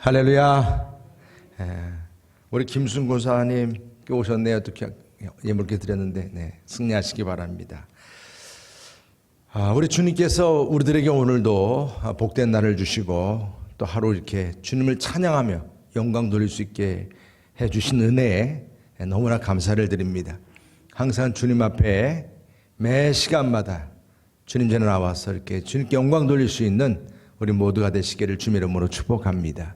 할렐루야. 우리 김순 고사님 오셨네요. 어떻게 예물게 드렸는데 승리하시기 바랍니다. 우리 주님께서 우리들에게 오늘도 복된 날을 주시고 또 하루 이렇게 주님을 찬양하며 영광 돌릴 수 있게 해주신 은혜에 너무나 감사를 드립니다. 항상 주님 앞에 매 시간마다 주님 전에 나와서 이렇게 주님께 영광 돌릴 수 있는 우리 모두가 되시기를 주님 이름으로 축복합니다.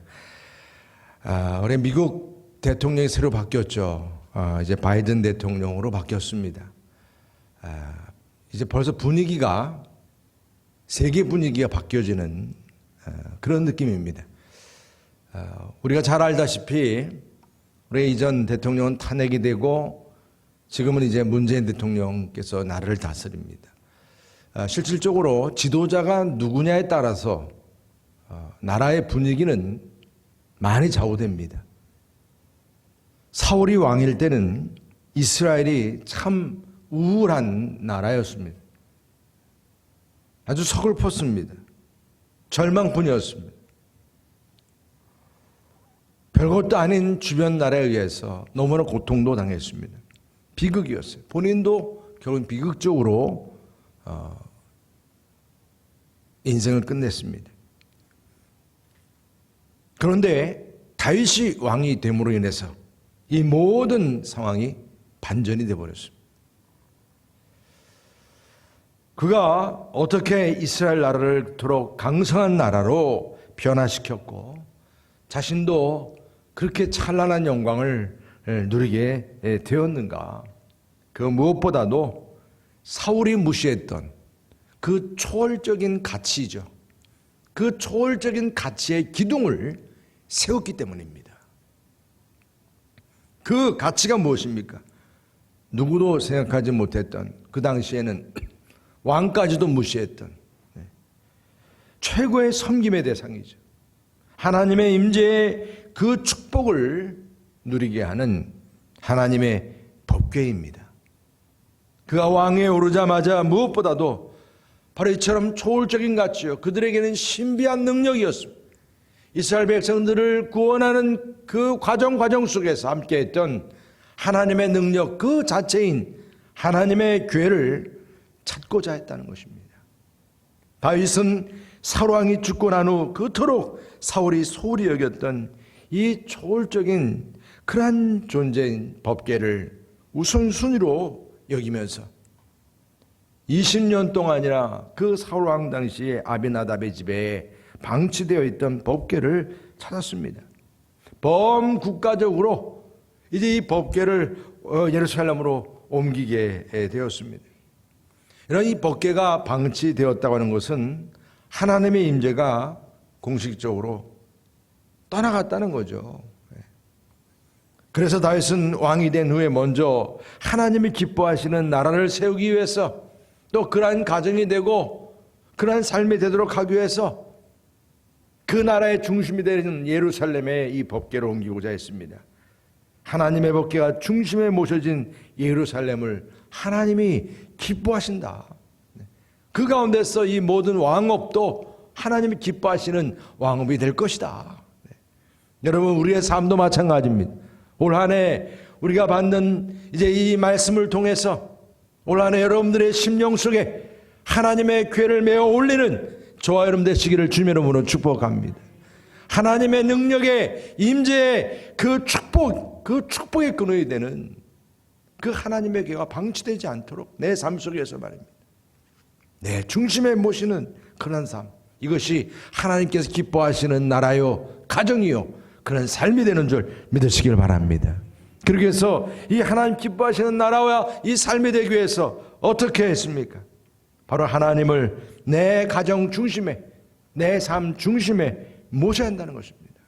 올해 미국 대통령이 새로 바뀌었죠. 이제 바이든 대통령으로 바뀌었습니다. 이제 벌써 분위기가 세계 분위기가 바뀌어지는 그런 느낌입니다. 우리가 잘 알다시피 우리 이전 대통령은 탄핵이 되고 지금은 이제 문재인 대통령께서 나라를 다스립니다. 실질적으로 지도자가 누구냐에 따라서 나라의 분위기는 많이 좌우됩니다. 사울이 왕일 때는 이스라엘이 참 우울한 나라였습니다. 아주 서글펐습니다. 절망뿐이었습니다. 별것도 아닌 주변 나라에 의해서 너무나 고통도 당했습니다. 비극이었어요. 본인도 결국 비극적으로 인생을 끝냈습니다. 그런데 다윗이 왕이 됨으로 인해서 이 모든 상황이 반전이 되어버렸습니다. 그가 어떻게 이스라엘 나라를 그토록 강성한 나라로 변화시켰고 자신도 그렇게 찬란한 영광을 누리게 되었는가. 그 무엇보다도 사울이 무시했던 그 초월적인 가치죠. 그 초월적인 가치의 기둥을 세웠기 때문입니다. 그 가치가 무엇입니까? 누구도 생각하지 못했던, 그 당시에는 왕까지도 무시했던 최고의 섬김의 대상이죠. 하나님의 임재의 그 축복을 누리게 하는 하나님의 법궤입니다. 그가 왕위에 오르자마자 무엇보다도 바로 이처럼 초월적인 가치요, 그들에게는 신비한 능력이었습니다. 이스라엘 백성들을 구원하는 그 과정 속에서 함께했던 하나님의 능력 그 자체인 하나님의 궤를 찾고자 했다는 것입니다. 다윗은 사울 왕이 죽고 난 후 그토록 사울이 소홀히 여겼던 이 초월적인 그러한 존재인 법궤를 우선순위로 여기면서 20년 동안이나 그 사울 왕 당시에 아비나답의 집에 방치되어 있던 법궤를 찾았습니다. 범국가적으로 이제 이 법궤를 예루살렘으로 옮기게 되었습니다. 이런 이 법궤가 방치되었다고 하는 것은 하나님의 임재가 공식적으로 떠나갔다는 거죠. 그래서 다윗은 왕이 된 후에 먼저 하나님이 기뻐하시는 나라를 세우기 위해서 또 그러한 가정이 되고 그러한 삶이 되도록 하기 위해서 그 나라의 중심이 되는 예루살렘에 이 법궤를 옮기고자 했습니다. 하나님의 법궤가 중심에 모셔진 예루살렘을 하나님이 기뻐하신다. 그 가운데서 이 모든 왕업도 하나님이 기뻐하시는 왕업이 될 것이다. 여러분, 우리의 삶도 마찬가지입니다. 올 한 해 우리가 받는 이제 이 말씀을 통해서 올 한 해 여러분들의 심령 속에 하나님의 궤를 메어 올리는 저와 여러분 되시기를 주님 이름으로 축복합니다. 하나님의 능력의 임재의 그 축복의 근원이 되는 그 하나님의 궤가 방치되지 않도록 내 삶 속에서 말입니다. 내 중심에 모시는 그런 삶, 이것이 하나님께서 기뻐하시는 나라요 가정이요 그런 삶이 되는 줄 믿으시길 바랍니다. 그렇게 해서 이 하나님 기뻐하시는 나라와 이 삶이 되기 위해서 어떻게 했습니까? 바로 하나님을 내 가정 중심에, 내 삶 중심에 모셔야 한다는 것입니다.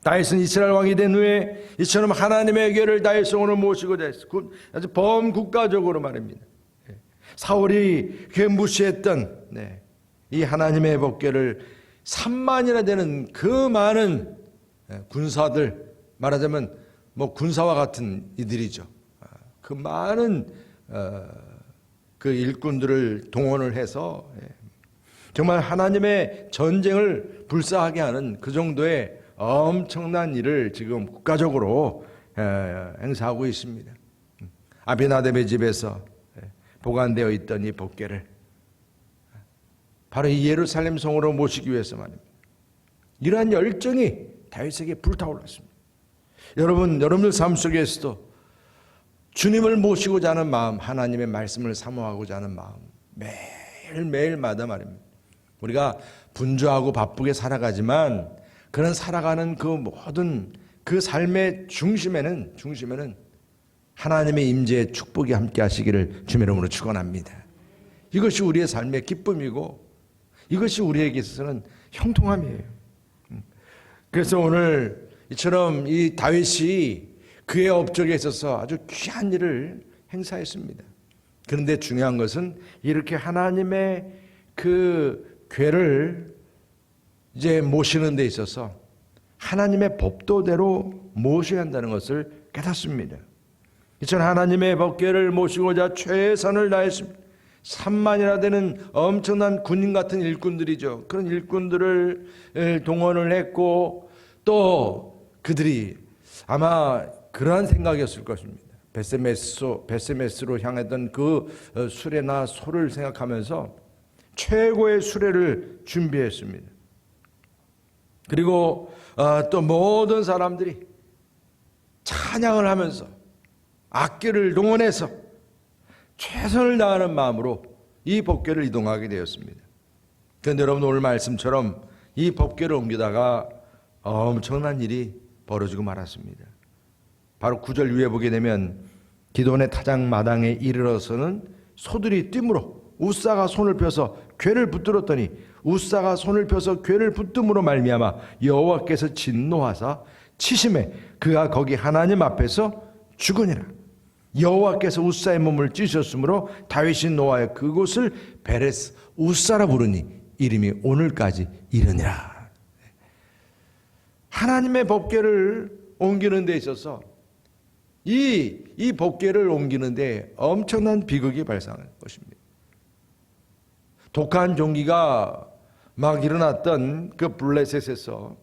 다윗은 이스라엘 왕이 된 후에 이처럼 하나님의 궤를 다윗 성으로 모시고자 했어. 아주 범국가적으로 말입니다. 사울이 그 무시했던 이 하나님의 법궤를 3만이나 되는 그 많은 군사들, 말하자면 뭐 군사와 같은 이들이죠. 그 많은 그 일꾼들을 동원을 해서 정말 하나님의 전쟁을 불사하게 하는 그 정도의 엄청난 일을 지금 국가적으로 행사하고 있습니다. 아비나답의 집에서 보관되어 있던 이 법궤를 바로 이 예루살렘 성으로 모시기 위해서 말입니다. 이러한 열정이 다윗에게 불타올랐습니다. 여러분들 삶 속에서도 주님을 모시고자 하는 마음, 하나님의 말씀을 사모하고자 하는 마음, 매일매일마다 말입니다. 우리가 분주하고 바쁘게 살아가지만 그런 살아가는 그 모든 그 삶의 중심에는 하나님의 임재의 축복이 함께 하시기를 주의 이름으로 축원합니다. 이것이 우리의 삶의 기쁨이고 이것이 우리에게 있어서는 형통함이에요. 그래서 오늘 이처럼 이 다윗이 그의 업적에 있어서 아주 귀한 일을 행사했습니다. 그런데 중요한 것은 이렇게 하나님의 그 궤를 이제 모시는 데 있어서 하나님의 법도대로 모셔야 한다는 것을 깨닫습니다. 이처럼 하나님의 법궤를 모시고자 최선을 다했습니다. 3만이나 되는 엄청난 군인 같은 일꾼들이죠. 그런 일꾼들을 동원을 했고 또 그들이 아마 그러한 생각이었을 것입니다. 베세메스로 향했던 그 수레나 소를 생각하면서 최고의 수레를 준비했습니다. 그리고 또 모든 사람들이 찬양을 하면서 악기를 동원해서 최선을 다하는 마음으로 이 법궤를 이동하게 되었습니다. 그런데 여러분 오늘 말씀처럼 이 법궤를 옮기다가 엄청난 일이 벌어지고 말았습니다. 바로 9절 위에 보게 되면 기드온의 타작 마당에 이르러서는 소들이 뛰므로 우사가 손을 펴서 궤를 붙들었더니 우사가 손을 펴서 궤를 붙듦으로 말미암아 여호와께서 진노하사 치심에 그가 거기 하나님 앞에서 죽으니라. 여호와께서 우사의 몸을 찢으셨으므로 다윗이 노하여 그곳을 베레스 우사라 부르니 이름이 오늘까지 이르니라. 하나님의 법궤를 옮기는 데 있어서 이 법궤를 옮기는 데 엄청난 비극이 발생할 것입니다. 독한 종기가 막 일어났던 그 블레셋에서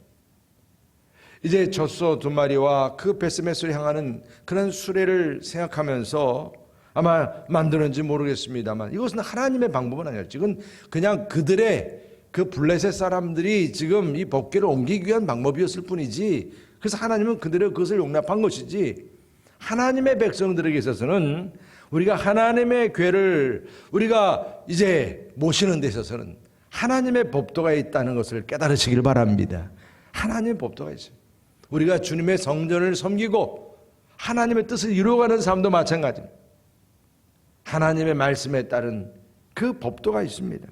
이제 젖소 2마리와 그 베스메스를 향하는 그런 수레를 생각하면서 아마 만들었는지 모르겠습니다만 이것은 하나님의 방법은 아니었지. 이건 그냥 그들의 그 블레셋 사람들이 지금 이 법궤를 옮기기 위한 방법이었을 뿐이지, 그래서 하나님은 그들의 그것을 용납한 것이지, 하나님의 백성들에게 있어서는 우리가 하나님의 궤를 우리가 이제 모시는 데 있어서는 하나님의 법도가 있다는 것을 깨달으시길 바랍니다. 하나님의 법도가 있어요. 우리가 주님의 성전을 섬기고 하나님의 뜻을 이루어가는 삶도 마찬가지입니다. 하나님의 말씀에 따른 그 법도가 있습니다.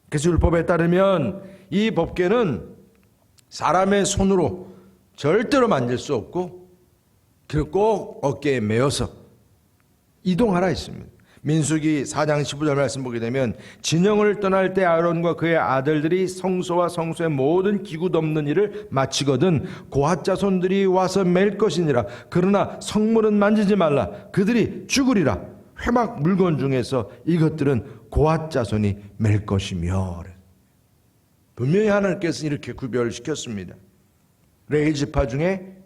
그래서 율법에 따르면 이 법궤는 사람의 손으로 절대로 만질 수 없고 그리고 꼭 어깨에 메어서 이동하라 했습니다. 민수기 4장 15절 말씀 보게 되면 진영을 떠날 때 아론과 그의 아들들이 성소와 성소의 모든 기구 덮는 일을 마치거든 고핫 자손들이 와서 맬 것이니라. 그러나 성물은 만지지 말라. 그들이 죽으리라. 회막 물건 중에서 이것들은 고핫 자손이 맬 것이며. 분명히 하나님께서 이렇게 구별시켰습니다. 레위 지파 중에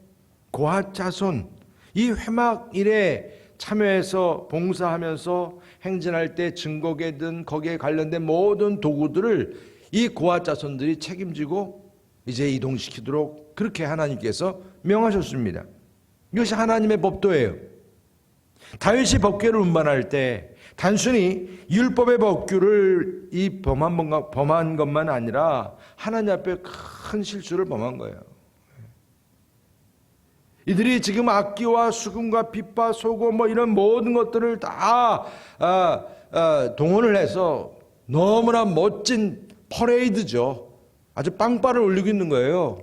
고핫 자손, 이 회막 일에 참여해서 봉사하면서 행진할 때 증거계 든 거기에 관련된 모든 도구들을 이 고핫 자손들이 책임지고 이제 이동시키도록 그렇게 하나님께서 명하셨습니다. 이것이 하나님의 법도예요. 다윗이 법궤를 운반할 때 단순히 율법의 법규를 범한 것만 아니라 하나님 앞에 큰 실수를 범한 거예요. 이들이 지금 악기와 수금과 빗과 소고 이런 모든 것들을 다 동원을 해서 너무나 멋진 퍼레이드죠. 아주 빵빠를 올리고 있는 거예요.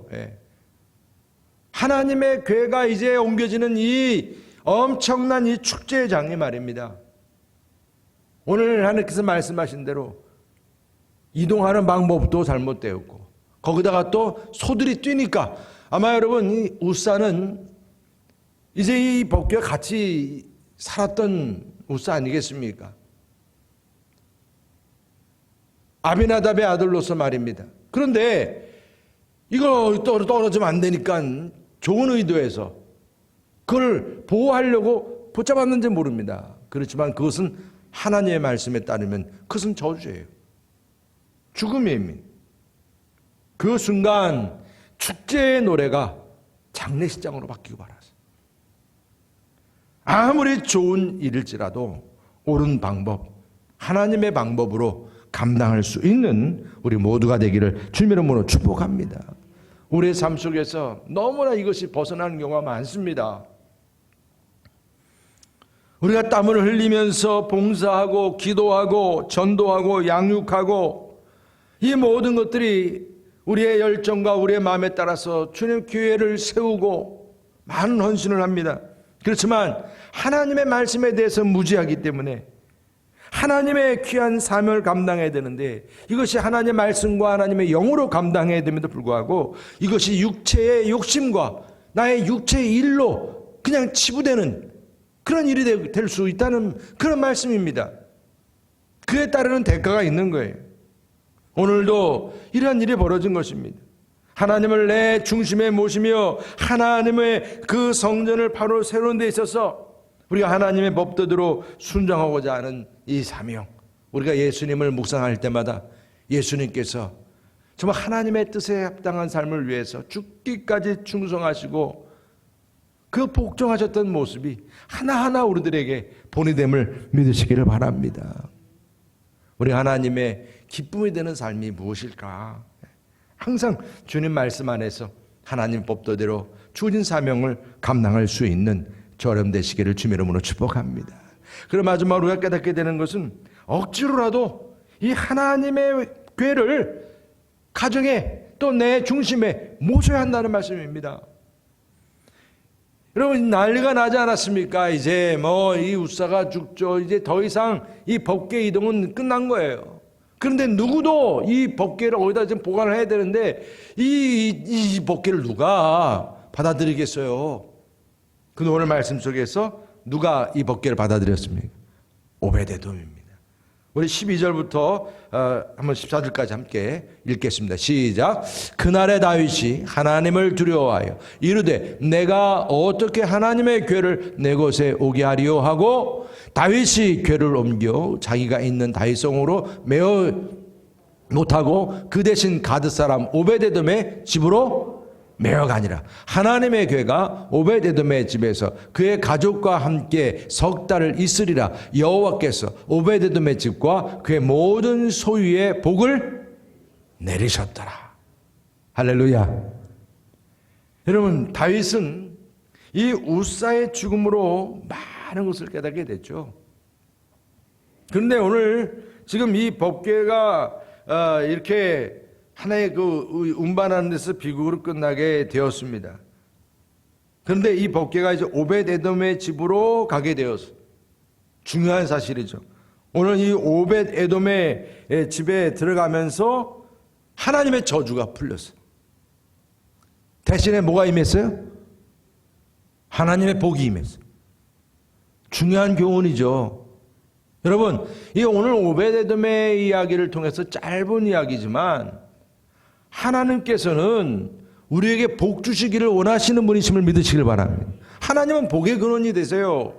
하나님의 궤가 이제 옮겨지는 이 엄청난 이 축제의 장이 말입니다. 오늘 하나님께서 말씀하신 대로 이동하는 방법도 잘못되었고 거기다가 또 소들이 뛰니까 아마 여러분 이 우사는 이제 이 법궤와 같이 살았던 우사 아니겠습니까? 아비나답의 아들로서 말입니다. 그런데 이거 떨어지면 안 되니까 좋은 의도에서 그걸 보호하려고 붙잡았는지 모릅니다. 그렇지만 그것은 하나님의 말씀에 따르면 그것은 저주예요. 죽음입니다. 그 순간 축제의 노래가 장례식장으로 바뀌고 말았어요. 아무리 좋은 일일지라도 옳은 방법, 하나님의 방법으로 감당할 수 있는 우리 모두가 되기를 주님의 이름으로 축복합니다. 우리의 삶 속에서 너무나 이것이 벗어나는 경우가 많습니다. 우리가 땀을 흘리면서 봉사하고 기도하고 전도하고 양육하고 이 모든 것들이 우리의 열정과 우리의 마음에 따라서 주님 교회를 세우고 많은 헌신을 합니다. 그렇지만 하나님의 말씀에 대해서 무지하기 때문에 하나님의 귀한 사명을 감당해야 되는데 이것이 하나님의 말씀과 하나님의 영으로 감당해야 됨에도 불구하고 이것이 육체의 욕심과 나의 육체의 일로 그냥 치부되는 그런 일이 될 수 있다는 그런 말씀입니다. 그에 따르는 대가가 있는 거예요. 오늘도 이러한 일이 벌어진 것입니다. 하나님을 내 중심에 모시며 하나님의 그 성전을 바로 세우는 데 있어서 우리가 하나님의 법도대로 순종하고자 하는 이 사명, 우리가 예수님을 묵상할 때마다 예수님께서 정말 하나님의 뜻에 합당한 삶을 위해서 죽기까지 충성하시고 그 복종하셨던 모습이 하나하나 우리들에게 본이 됨을 믿으시기를 바랍니다. 우리 하나님의 기쁨이 되는 삶이 무엇일까? 항상 주님 말씀 안에서 하나님 법도대로 주어진 사명을 감당할 수 있는 저렴 되시기를 주님의 이름으로 축복합니다. 그리고 마지막으로 우리가 깨닫게 되는 것은 억지로라도 이 하나님의 교회를 가정에 또 내 중심에 모셔야 한다는 말씀입니다. 여러분 난리가 나지 않았습니까? 이제 이 우사가 죽죠. 이제 더 이상 이 법궤 이동은 끝난 거예요. 그런데 누구도 이 법궤를 어디다 지금 보관을 해야 되는데 이 법궤를 누가 받아들이겠어요? 그 오늘 말씀 속에서 누가 이 법궤를 받아들였습니까? 오베데돔입니다. 우리 12절부터 한번 14절까지 함께 읽겠습니다. 시작. 그날에 다윗이 하나님을 두려워하여 이르되 내가 어떻게 하나님의 궤를 내 곳에 오게 하리요 하고 다윗이 궤를 옮겨 자기가 있는 다윗성으로 메어 못하고 그 대신 가드 사람 오베데돔의 집으로 메어가니라. 하나님의 궤가 오베데돔의 집에서 그의 가족과 함께 석 달을 있으리라. 여호와께서 오베데돔의 집과 그의 모든 소유의 복을 내리셨더라. 할렐루야. 여러분 다윗은 이 우사의 죽음으로 많은 것을 깨닫게 됐죠. 그런데 오늘 지금 이 법궤가 이렇게 하나의 그 운반하는 데서 비극으로 끝나게 되었습니다. 그런데 이 법궤가 이제 오벳에돔의 집으로 가게 되었어요. 중요한 사실이죠. 오늘 이 오벳에돔의 집에 들어가면서 하나님의 저주가 풀렸어요. 대신에 뭐가 임했어요? 하나님의 복이 임했어요. 중요한 교훈이죠. 여러분, 이 오늘 오벳에돔의 이야기를 통해서 짧은 이야기지만 하나님께서는 우리에게 복 주시기를 원하시는 분이심을 믿으시길 바랍니다. 하나님은 복의 근원이 되세요.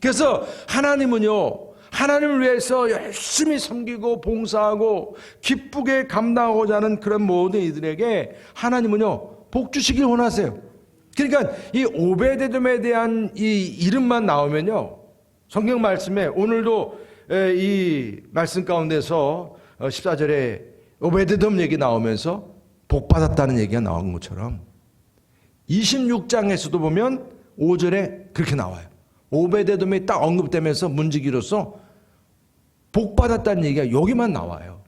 그래서 하나님은요, 하나님을 위해서 열심히 섬기고 봉사하고 기쁘게 감당하고자 하는 그런 모든 이들에게 하나님은요, 복 주시길 원하세요. 그러니까 이 오베데돔에 대한 이 이름만 나오면요, 성경 말씀에 오늘도 이 말씀 가운데서 14절에 오베데돔 얘기 나오면서 복 받았다는 얘기가 나온 것처럼 26장에서도 보면 5절에 그렇게 나와요. 오베데돔이 딱 언급되면서 문지기로서 복 받았다는 얘기가 여기만 나와요.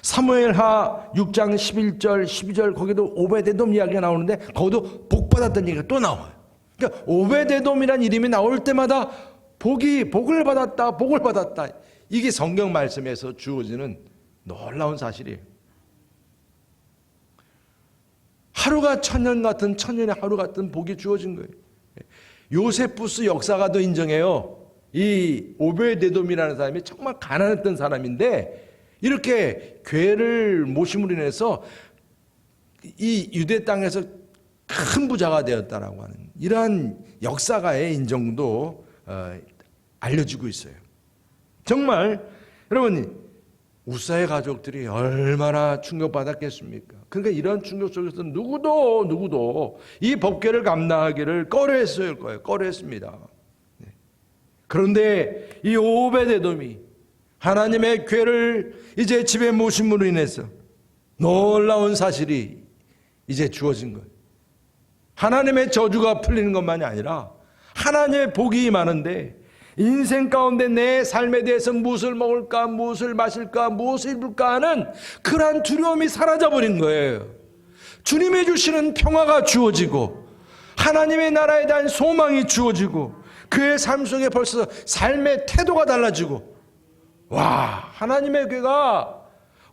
사무엘하 6장 11절 12절 거기도 오베데돔 이야기가 나오는데 거기도 복 받았다는 얘기가 또 나와요. 그러니까 오베데돔이라는 이름이 나올 때마다 복을 받았다. 이게 성경 말씀에서 주어지는 놀라운 사실이에요. 하루가 천년 같은 천년의 하루 같은 복이 주어진 거예요. 요세푸스 역사가도 인정해요. 이 오베데돔이라는 사람이 정말 가난했던 사람인데 이렇게 괴를 모심으로 인해서 이 유대 땅에서 큰 부자가 되었다라고 하는 이러한 역사가의 인정도 알려지고 있어요. 정말 여러분 우사의 가족들이 얼마나 충격받았겠습니까? 그러니까 이런 충격 속에서 누구도 이 법궤를 감당하기를 꺼려했을 거예요. 꺼려했습니다. 그런데 이 오베데돔이 하나님의 궤를 이제 집에 모심으로 인해서 놀라운 사실이 이제 주어진 거예요. 하나님의 저주가 풀리는 것만이 아니라 하나님의 복이 많은데 인생 가운데 내 삶에 대해서 무엇을 먹을까, 무엇을 마실까, 무엇을 입을까 하는 그러한 두려움이 사라져버린 거예요. 주님이 주시는 평화가 주어지고 하나님의 나라에 대한 소망이 주어지고 그의 삶 속에 벌써 삶의 태도가 달라지고 와, 하나님의 궤가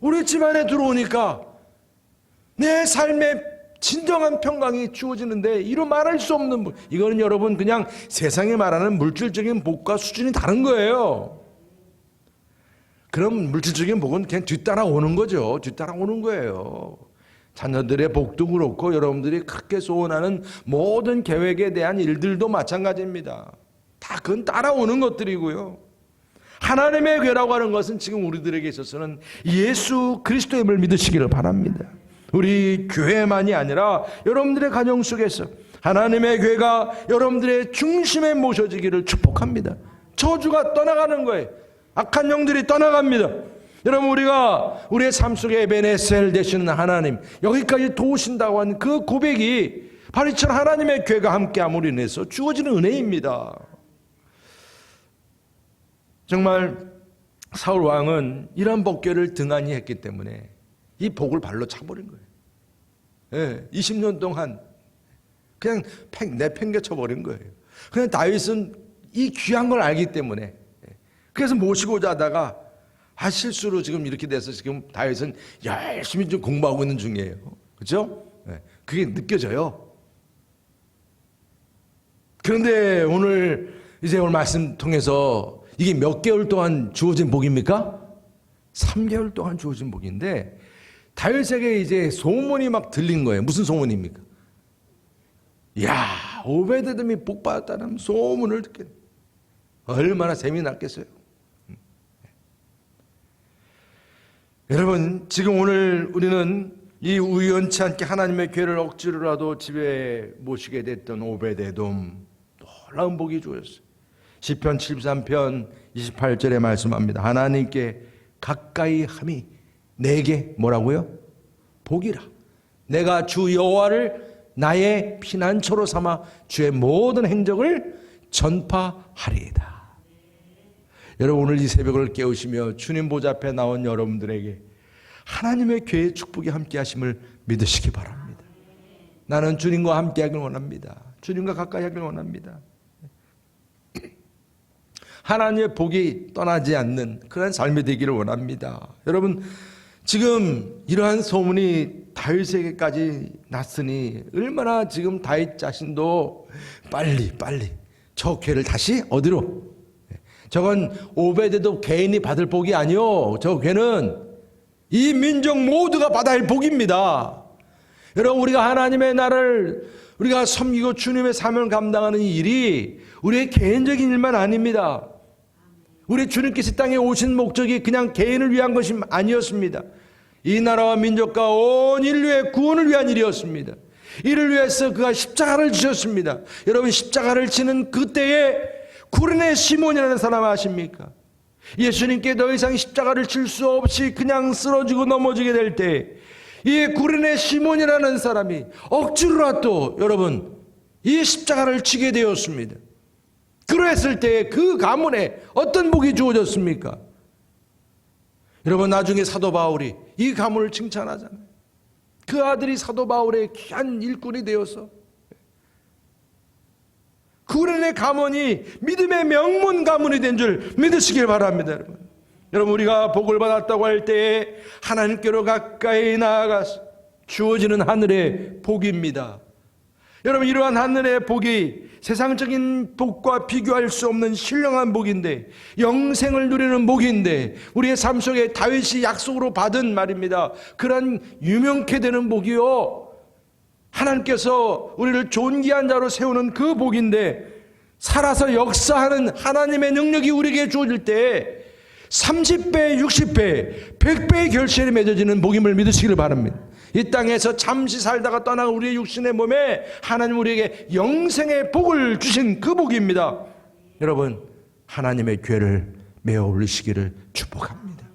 우리 집안에 들어오니까 내 삶의 진정한 평강이 주어지는데 이루 말할 수 없는 이거는 여러분 그냥 세상에 말하는 물질적인 복과 수준이 다른 거예요. 그럼 물질적인 복은 그냥 뒤따라오는 거죠. 뒤따라오는 거예요. 자녀들의 복도 그렇고 여러분들이 크게 소원하는 모든 계획에 대한 일들도 마찬가지입니다. 다 그건 따라오는 것들이고요. 하나님의 궤라고 하는 것은 지금 우리들에게 있어서는 예수 그리스도임을 믿으시기를 바랍니다. 우리 교회만이 아니라 여러분들의 가정 속에서 하나님의 궤가 여러분들의 중심에 모셔지기를 축복합니다. 저주가 떠나가는 거예요. 악한 영들이 떠나갑니다. 여러분 우리가 우리의 삶 속에 에베네셀 되시는 하나님 여기까지 도우신다고 하는 그 고백이 바로 이처럼 하나님의 궤가 함께함으로 인해서 주어지는 은혜입니다. 정말 사울 왕은 이런 법궤를 등한히 했기 때문에 이 복을 발로 차버린 거예요. 예, 20년 동안 그냥 내팽개쳐버린 거예요. 그냥 다윗은 이 귀한 걸 알기 때문에 그래서 모시고자 하다가 실수로 지금 이렇게 돼서 지금 다윗은 열심히 좀 공부하고 있는 중이에요. 그렇죠? 예, 그게 느껴져요. 그런데 오늘 말씀 통해서 이게 몇 개월 동안 주어진 복입니까? 3개월 동안 주어진 복인데 다윗에게 이제 소문이 막 들린 거예요. 무슨 소문입니까? 야, 오베데돔이 복 받았다는 소문을 듣게 얼마나 재미났겠어요. 여러분 지금 오늘 우리는 이 우연치 않게 하나님의 궤를 억지로라도 집에 모시게 됐던 오베데돔 놀라운 복이 주어졌어요. 시편 73편 28절에 말씀합니다. 하나님께 가까이 함이 내게 뭐라고요? 복이라. 내가 주 여호와를 나의 피난처로 삼아 주의 모든 행적을 전파하리이다. 여러분 오늘 이 새벽을 깨우시며 주님 보좌 앞에 나온 여러분들에게 하나님의 궤의 축복이 함께 하심을 믿으시기 바랍니다. 나는 주님과 함께 하길 원합니다. 주님과 가까이 하길 원합니다. 하나님의 복이 떠나지 않는 그런 삶이 되기를 원합니다. 여러분 지금 이러한 소문이 다윗에게까지 났으니 얼마나 지금 다윗 자신도 빨리 저 궤를 다시 어디로? 저건 오베데돔 개인이 받을 복이 아니요. 저 궤는 이 민족 모두가 받아야 할 복입니다. 여러분 우리가 하나님의 나라를 우리가 섬기고 주님의 사명을 감당하는 이 일이 우리의 개인적인 일만 아닙니다. 우리 주님께서 땅에 오신 목적이 그냥 개인을 위한 것이 아니었습니다. 이 나라와 민족과 온 인류의 구원을 위한 일이었습니다. 이를 위해서 그가 십자가를 지셨습니다. 여러분 십자가를 지는 그때에 구레네 시몬이라는 사람 아십니까? 예수님께 더 이상 십자가를 칠 수 없이 그냥 쓰러지고 넘어지게 될 때 이 구레네 시몬이라는 사람이 억지로라도 여러분 이 십자가를 지게 되었습니다. 그랬을 때 그 가문에 어떤 복이 주어졌습니까? 여러분 나중에 사도 바울이 이 가문을 칭찬하잖아요. 그 아들이 사도 바울의 귀한 일꾼이 되어서 구레네 가문이 믿음의 명문 가문이 된 줄 믿으시길 바랍니다. 여러분 우리가 복을 받았다고 할 때에 하나님께로 가까이 나아가서 주어지는 하늘의 복입니다. 여러분, 이러한 하늘의 복이 세상적인 복과 비교할 수 없는 신령한 복인데, 영생을 누리는 복인데, 우리의 삶 속에 다윗이 약속으로 받은 말입니다. 그런 유명케 되는 복이요, 하나님께서 우리를 존귀한 자로 세우는 그 복인데, 살아서 역사하는 하나님의 능력이 우리에게 주어질 때 30배, 60배, 100배의 결실이 맺어지는 복임을 믿으시기를 바랍니다. 이 땅에서 잠시 살다가 떠나간 우리의 육신의 몸에 하나님 우리에게 영생의 복을 주신 그 복입니다. 여러분, 하나님의 괴를 메어 올리시기를 축복합니다.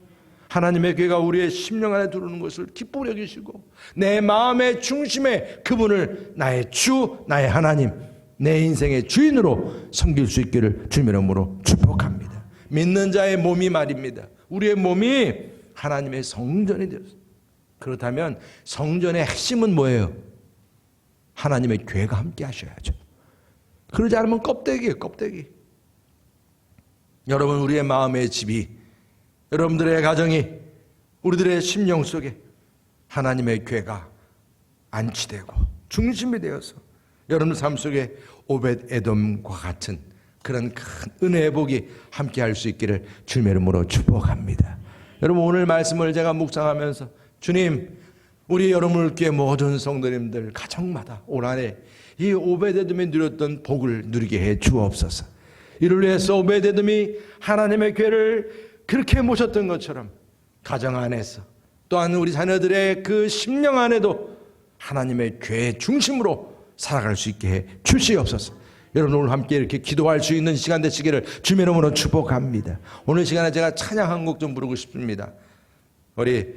하나님의 괴가 우리의 심령 안에 들어오는 것을 기쁘게 여기시고, 내 마음의 중심에 그분을 나의 주, 나의 하나님, 내 인생의 주인으로 섬길 수 있기를 주님의 이름으로 축복합니다. 믿는 자의 몸이 말입니다. 우리의 몸이 하나님의 성전이 되었습니다. 그렇다면 성전의 핵심은 뭐예요? 하나님의 괴가 함께 하셔야죠. 그러지 않으면 껍데기예요, 껍데기. 여러분, 우리의 마음의 집이, 여러분들의 가정이, 우리들의 심령 속에 하나님의 괴가 안치되고 중심이 되어서 여러분 삶 속에 오벳 에돔과 같은 그런 큰 은혜의 복이 함께 할 수 있기를 주님의 이름으로 축복합니다. 여러분, 오늘 말씀을 제가 묵상하면서 주님, 우리 여러분을 위해 모든 성도님들 가정마다 올 한해 이 오벳 에돔이 누렸던 복을 누리게 해 주옵소서. 이를 위해서 오벳 에돔이 하나님의 괴를 그렇게 모셨던 것처럼 가정 안에서 또한 우리 자녀들의 그 심령 안에도 하나님의 괴의 중심으로 살아갈 수 있게 해 주시옵소서. 여러분, 오늘 함께 이렇게 기도할 수 있는 시간 되시기를 주님의 이름으로 축복합니다. 오늘 시간에 제가 찬양 한 곡 좀 부르고 싶습니다. 우리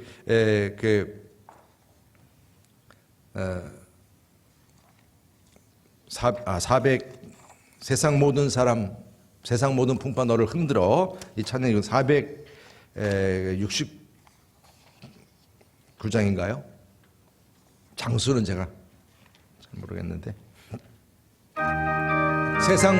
세상 모든 사람, 세상 모든 풍파 너를 흔들어, 이 찬양이 469장인가요? 장수는 제가 잘 모르겠는데, 세상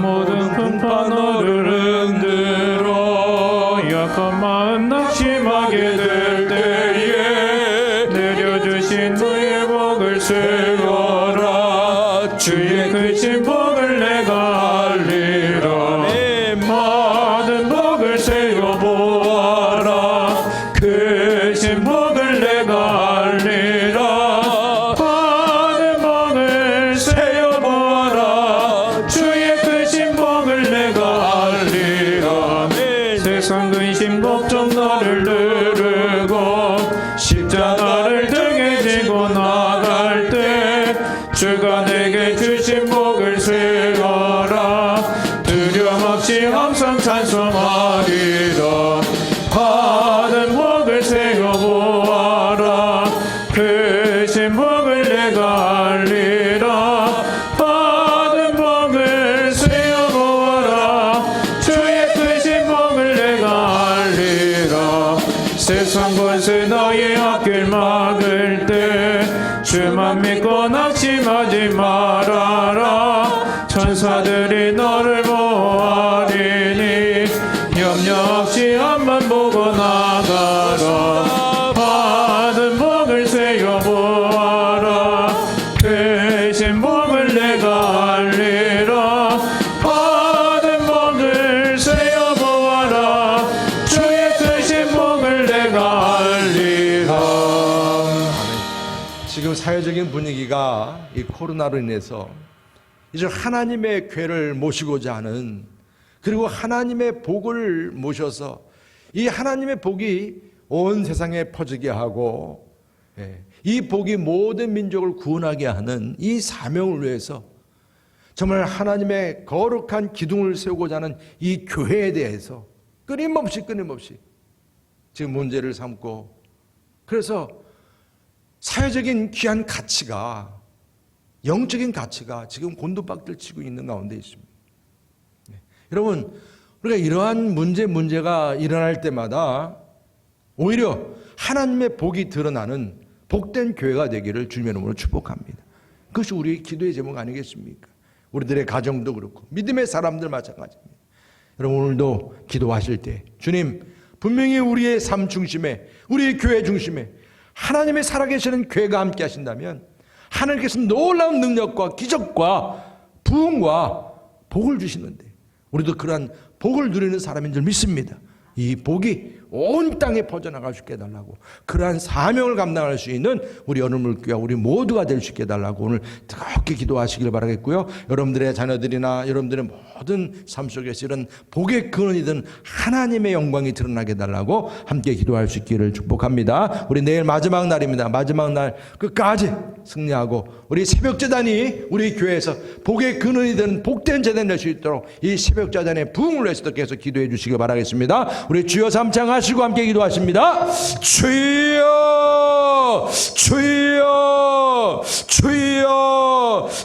모든 풍파 너를 흔들어 약한 마음 낙심하게 될 때에 내려주신 주의 복을 세워라. 주의 크신 복을 내가 알리라. 받은 복을 세워보아라. 크신 복을 내가 알리라. 세상 근심 걱정 나를 누르고 십자가를 등에 지고 나갈 때 주가 내게 주신 복을 세워라. 두려움 없이 항상 찬송하리라. 받은 복을 세워보아라. 크신 복을 내가 알리라. 받은 복을 세워보아라. 주의 크신 복을 내가 알리라. 세상 권세 너의 앞길 막을 때 주만 믿고 낙심하지 말아라. 천사들이 너를 보아리니 염려 없이 앞만 보고 나가라. 받은 복을 세워보아라. 크신 복을 내가 알리라. 받은 복을 세워보아라. 주의 크신 복을 내가 알리라. 지금 사회적인 분위기가 이 코로나로 인해서 이제 하나님의 괴를 모시고자 하는, 그리고 하나님의 복을 모셔서 이 하나님의 복이 온 세상에 퍼지게 하고 이 복이 모든 민족을 구원하게 하는 이 사명을 위해서 정말 하나님의 거룩한 기둥을 세우고자 하는 이 교회에 대해서 끊임없이 지금 문제를 삼고, 그래서 사회적인 귀한 가치가, 영적인 가치가 지금 곤두박질 치고 있는 가운데 있습니다. 여러분, 우리가 이러한 문제가 일어날 때마다 오히려 하나님의 복이 드러나는 복된 교회가 되기를 주님의 이름으로 축복합니다. 그것이 우리의 기도의 제목 아니겠습니까? 우리들의 가정도 그렇고 믿음의 사람들 마찬가지입니다. 여러분, 오늘도 기도하실 때 주님, 분명히 우리의 삶 중심에, 우리의 교회 중심에 하나님의 살아계시는 교회가 함께 하신다면 하나님께서 놀라운 능력과 기적과 부흥과 복을 주시는데 우리도 그러한 복을 누리는 사람인 줄 믿습니다. 이 복이 온 땅에 퍼져나갈 수 있게 해달라고, 그러한 사명을 감당할 수 있는 우리 여름물교회가 우리 모두가 될 수 있게 해달라고 오늘 뜨겁게 기도하시길 바라겠고요. 여러분들의 자녀들이나 여러분들의 모든 삶 속에서 이런 복의 근원이든 하나님의 영광이 드러나게 해달라고 함께 기도할 수 있기를 축복합니다. 우리 내일 마지막 날입니다. 마지막 날 끝까지 승리하고 우리 새벽제단이 우리 교회에서 복의 근원이 되는 복된 제단 될 수 있도록 이 새벽제단의 부흥을 위해서 계속 기도해 주시길 바라겠습니다. 우리 주여 삼창하시고 함께 기도하십니다. 주여 주여 주여